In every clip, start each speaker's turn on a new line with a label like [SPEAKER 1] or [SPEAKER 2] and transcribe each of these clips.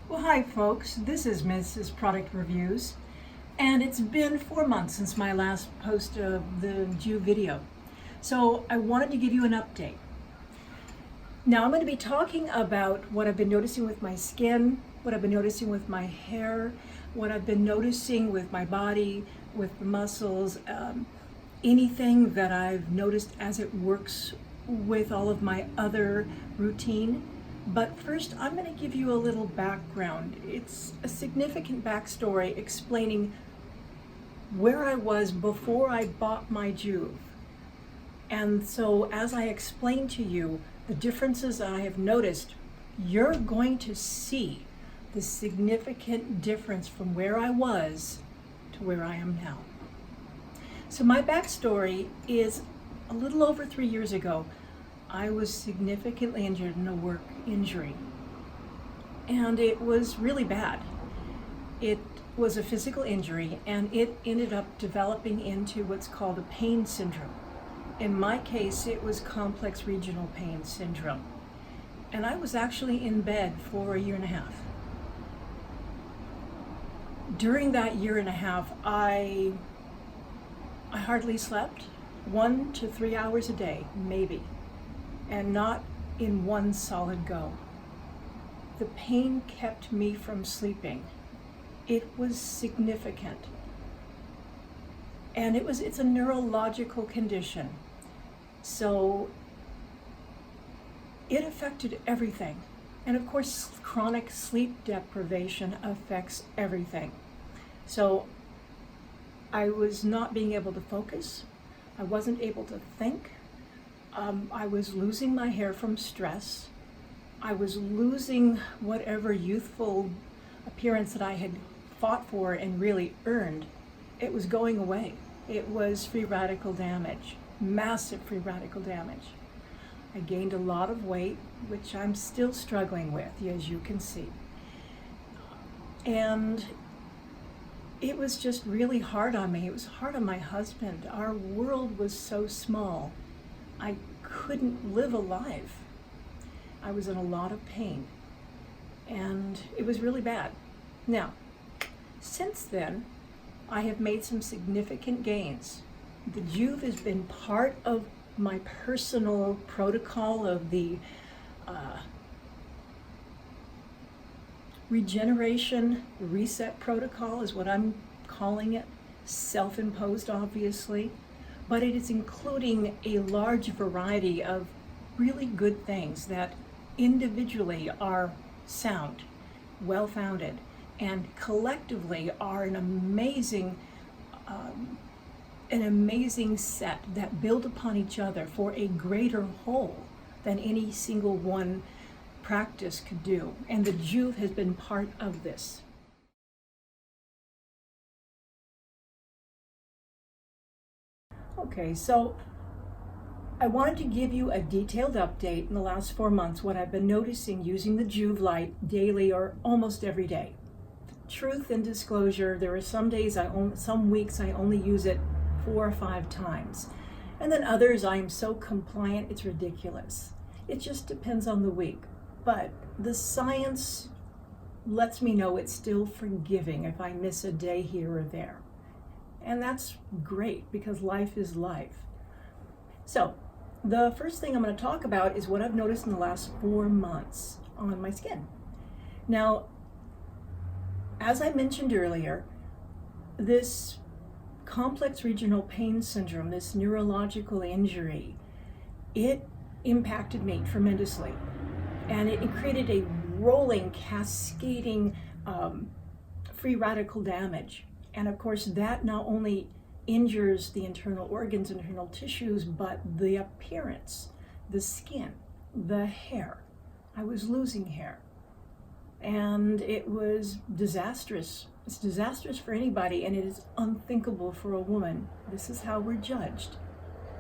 [SPEAKER 1] Well, hi folks, this is Mrs. Product Reviews, and it's been 4 months since my last post of the Joovv video. So I wanted to give you an update. Now I'm going to be talking about what I've been noticing with my skin, what I've been noticing with my hair, what I've been noticing with my body, with the muscles, anything that I've noticed as it works with all of my other routine. But first, I'm going to give you a little background. It's a significant backstory explaining where I was before I bought my Joovv. And so as I explain to you the differences I have noticed, you're going to see the significant difference from where I was to where I am now. So my backstory is a little over 3 years ago, I was significantly injured in a work injury. And it was really bad. It was a physical injury, and it ended up developing into what's called a pain syndrome. In my case, it was complex regional pain syndrome. And I was actually in bed for a year and a half. During that year and a half, I hardly slept, 1 to 3 hours a day, maybe, and not in one solid go. The pain kept me from sleeping. It was significant. And it's a neurological condition. So it affected everything. And of course, chronic sleep deprivation affects everything. So I was not being able to focus. I wasn't able to think. I was losing my hair from stress. I was losing whatever youthful appearance that I had fought for and really earned. It was going away. It was free radical damage, massive free radical damage. I gained a lot of weight, which I'm still struggling with, as you can see. And it was just really hard on me. It was hard on my husband. Our world was so small. I couldn't live a life. I was in a lot of pain, and it was really bad. Now, since then, I have made some significant gains. The Joovv has been part of my personal protocol of the regeneration reset protocol is what I'm calling it, self-imposed obviously, but it is including a large variety of really good things that individually are sound, well-founded, and collectively are an amazing set that build upon each other for a greater whole than any single one practice could do. And the Joovv has been part of this. Okay, so I wanted to give you a detailed update in the last 4 months, what I've been noticing using the Joovv light daily or almost every day. Truth and disclosure, there are some weeks I only use it 4 or 5 times. And then others I am so compliant, it's ridiculous. It just depends on the week. But the science lets me know it's still forgiving if I miss a day here or there. And that's great because life is life. So the first thing I'm going to talk about is what I've noticed in the last 4 months on my skin. Now, as I mentioned earlier, this complex regional pain syndrome, this neurological injury, it impacted me tremendously. And it created a rolling, cascading free radical damage. And of course, that not only injures the internal organs, internal tissues, but the appearance, the skin, the hair. I was losing hair. And it was disastrous. It's disastrous for anybody, and it is unthinkable for a woman. This is how we're judged.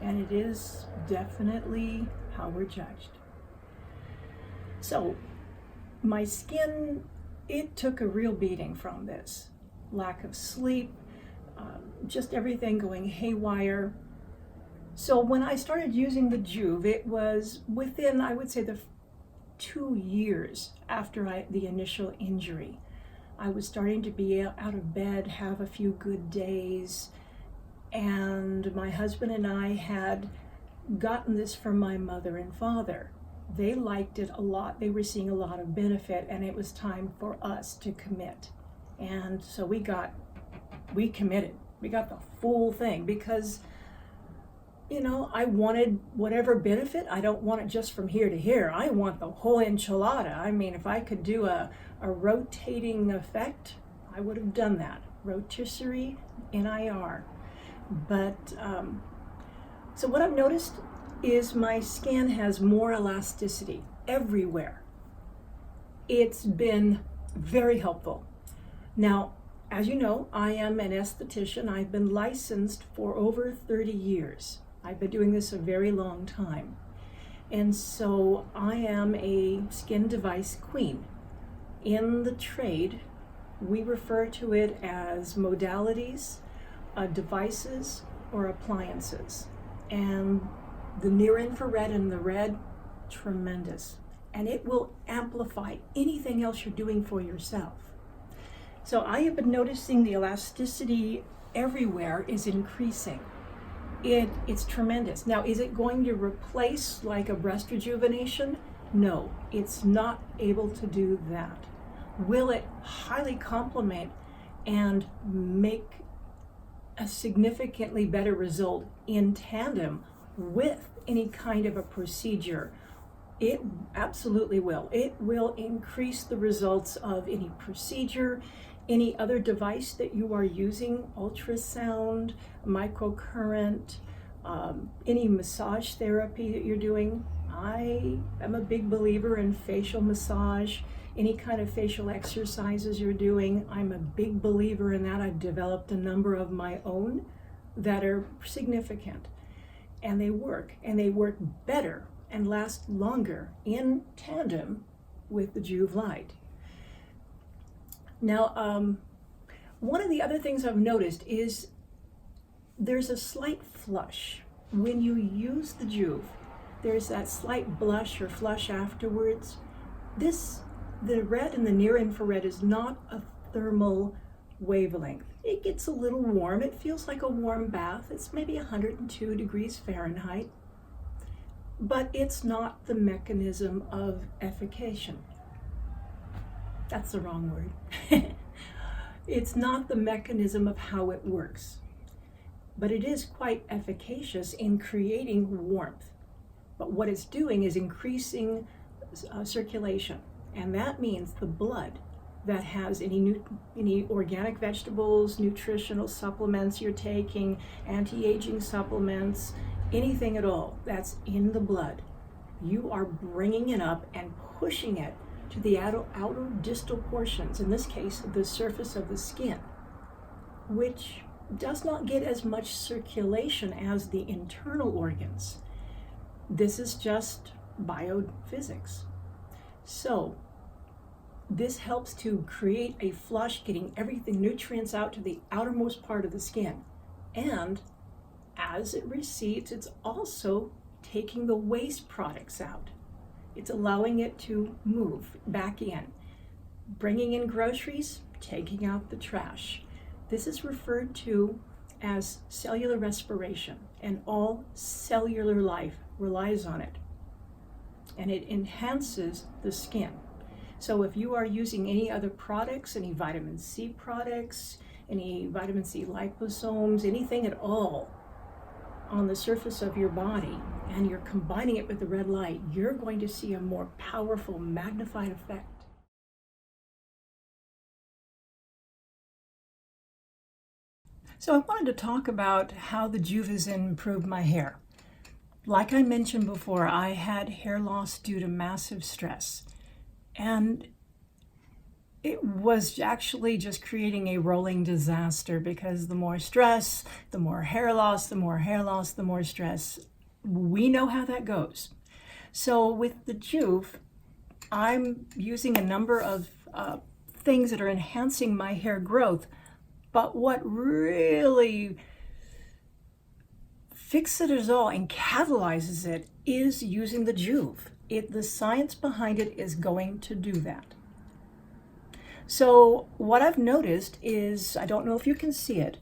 [SPEAKER 1] And it is definitely how we're judged. So, my skin, it took a real beating from this. Lack of sleep, just everything going haywire. So when I started using the Joovv, it was within, I would say, the 2 years after the initial injury. I was starting to be out of bed, have a few good days, and my husband and I had gotten this from my mother and father. They liked it a lot. They were seeing a lot of benefit, and it was time for us to commit. And so we committed. We got the full thing because, I wanted whatever benefit. I don't want it just from here to here. I want the whole enchilada. I mean, if I could do a rotating effect, I would have done that. Rotisserie NIR. But, so what I've noticed is my skin has more elasticity everywhere. It's been very helpful. Now, as you know, I am an esthetician. I've been licensed for over 30 years. I've been doing this a very long time. And so I am a skin device queen. In the trade, we refer to it as modalities, devices, or appliances. And the near infrared and the red, tremendous. And it will amplify anything else you're doing for yourself. So I have been noticing the elasticity everywhere is increasing. It's tremendous. Now, is it going to replace like a breast rejuvenation? No, it's not able to do that. Will it highly complement and make a significantly better result in tandem with any kind of a procedure? It absolutely will. It will increase the results of any procedure, any other device that you are using, ultrasound, microcurrent, any massage therapy that you're doing. I am a big believer in facial massage, any kind of facial exercises you're doing. I'm a big believer in that. I've developed a number of my own that are significant, and they work better and last longer in tandem with the Joovv light. Now, one of the other things I've noticed is there's a slight flush. When you use the Joovv, there's that slight blush or flush afterwards. The red and the near infrared is not a thermal wavelength. It gets a little warm. It feels like a warm bath. It's maybe 102 degrees Fahrenheit. But it's not the mechanism of efficacy. That's the wrong word. It's not the mechanism of how it works. But it is quite efficacious in creating warmth. But what it's doing is increasing circulation. And that means the blood that has any organic vegetables, nutritional supplements you're taking, anti-aging supplements, anything at all that's in the blood, you are bringing it up and pushing it to the outer distal portions, in this case, the surface of the skin, which does not get as much circulation as the internal organs. This is just biophysics. So this helps to create a flush, getting everything, nutrients out to the outermost part of the skin. And as it recedes, it's also taking the waste products out. It's allowing it to move back in. Bringing in groceries, taking out the trash. This is referred to as cellular respiration, and all cellular life relies on it. And it enhances the skin. So if you are using any other products, any vitamin C products, any vitamin C liposomes, anything at all on the surface of your body, and you're combining it with the red light, you're going to see a more powerful, magnified effect. So I wanted to talk about how the Joovv has improved my hair. Like I mentioned before, I had hair loss due to massive stress. And it was actually just creating a rolling disaster, because the more stress, the more hair loss, the more hair loss, the more stress. We know how that goes. So with the Joovv, I'm using a number of things that are enhancing my hair growth. But what really fixes it all and catalyzes it is using the Joovv. The science behind it is going to do that. So what I've noticed is, I don't know if you can see it,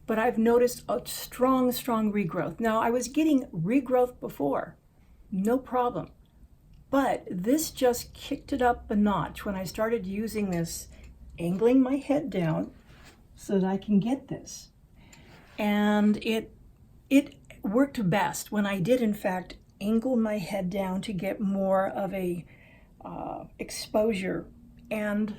[SPEAKER 1] but I've noticed a strong regrowth. Now, I was getting regrowth before, no problem. But this just kicked it up a notch when I started using this, angling my head down so that I can get this. And it worked best when I did, in fact, angle my head down to get more of a exposure, and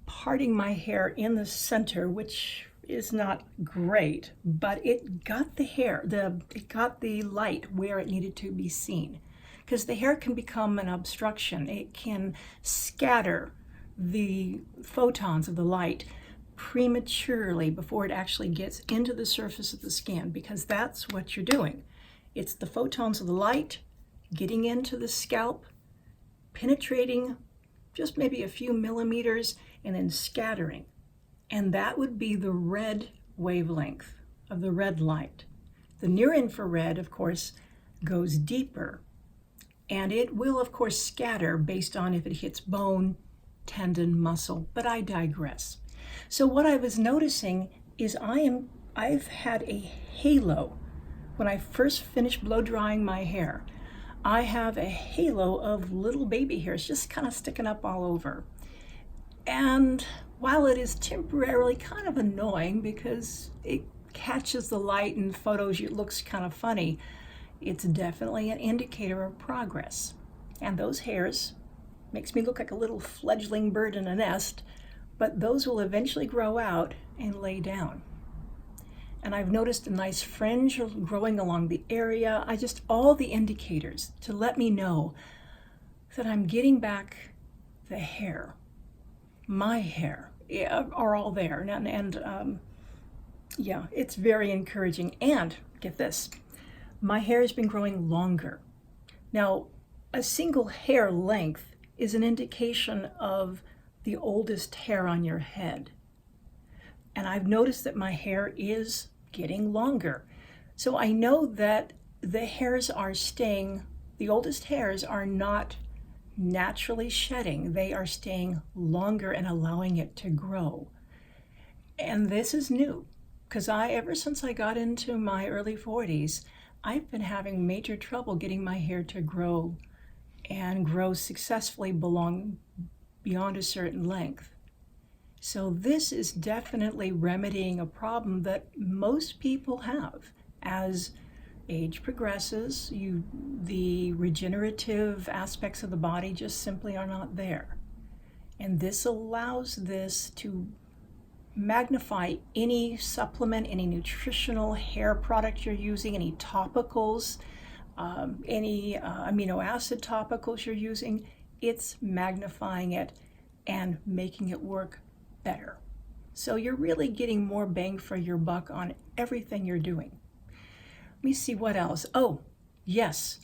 [SPEAKER 1] parting my hair in the center, which is not great, but it got the hair, it got the light where it needed to be seen. Because the hair can become an obstruction. It can scatter the photons of the light prematurely before it actually gets into the surface of the skin, because that's what you're doing. It's the photons of the light getting into the scalp, penetrating just maybe a few millimeters, and then scattering. And that would be the red wavelength of the red light. The near infrared, of course, goes deeper, and it will, of course, scatter based on if it hits bone, tendon, muscle, but I digress. So what I was noticing is I've had a halo. When I first finished blow drying my hair, I have a halo of little baby hairs just kind of sticking up all over. And while it is temporarily kind of annoying because it catches the light and photos, it looks kind of funny, it's definitely an indicator of progress. And those hairs makes me look like a little fledgling bird in a nest, but those will eventually grow out and lay down. And I've noticed a nice fringe growing along the area. All the indicators to let me know that I'm getting back the hair. My hair are all there. And it's very encouraging. And get this, my hair has been growing longer. Now, a single hair length is an indication of the oldest hair on your head. And I've noticed that my hair is getting longer. So I know that the hairs are staying, the oldest hairs are not naturally shedding. They are staying longer and allowing it to grow. And this is new, because ever since I got into my early 40s, I've been having major trouble getting my hair to grow and grow successfully beyond a certain length. So this is definitely remedying a problem that most people have. As age progresses, the regenerative aspects of the body just simply are not there. And this allows this to magnify any supplement, any nutritional hair product you're using, any topicals, any amino acid topicals you're using. It's magnifying it and making it work better. So you're really getting more bang for your buck on everything you're doing. Let me see what else. Oh, yes,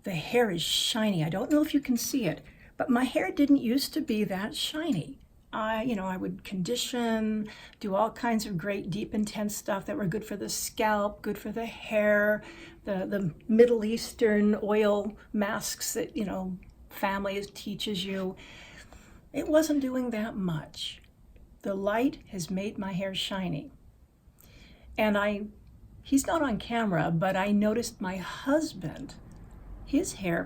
[SPEAKER 1] the hair is shiny. I don't know if you can see it, but my hair didn't used to be that shiny. I would condition, do all kinds of great, deep, intense stuff that were good for the scalp, good for the hair, the Middle Eastern oil masks that, family teaches you. It wasn't doing that much. The light has made my hair shiny. And he's not on camera, but I noticed my husband,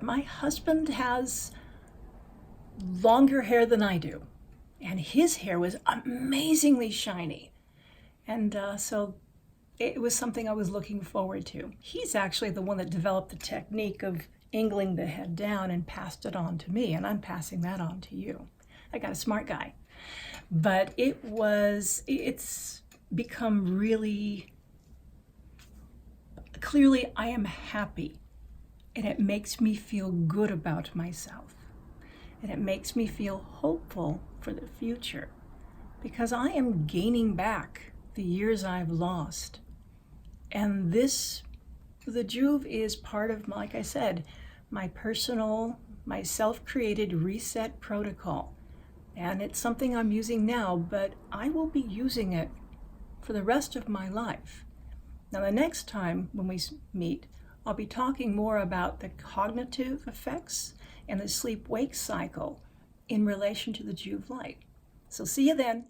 [SPEAKER 1] my husband has longer hair than I do. And his hair was amazingly shiny. And so it was something I was looking forward to. He's actually the one that developed the technique of angling the head down and passed it on to me, and I'm passing that on to you. I got a smart guy. But it's become really, clearly I am happy, and it makes me feel good about myself. And it makes me feel hopeful for the future, because I am gaining back the years I've lost. And the Joovv is part of, like I said, my self-created reset protocol. And it's something I'm using now, but I will be using it for the rest of my life. Now, the next time when we meet, I'll be talking more about the cognitive effects and the sleep-wake cycle in relation to the Joovv light. So see you then.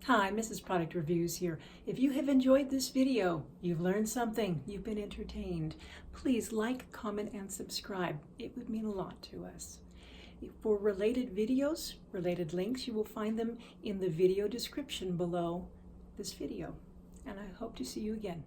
[SPEAKER 1] Hi, Mrs. Product Reviews here. If you have enjoyed this video, you've learned something, you've been entertained, please like, comment, and subscribe. It would mean a lot to us. For related videos, related links, you will find them in the video description below this video. And I hope to see you again.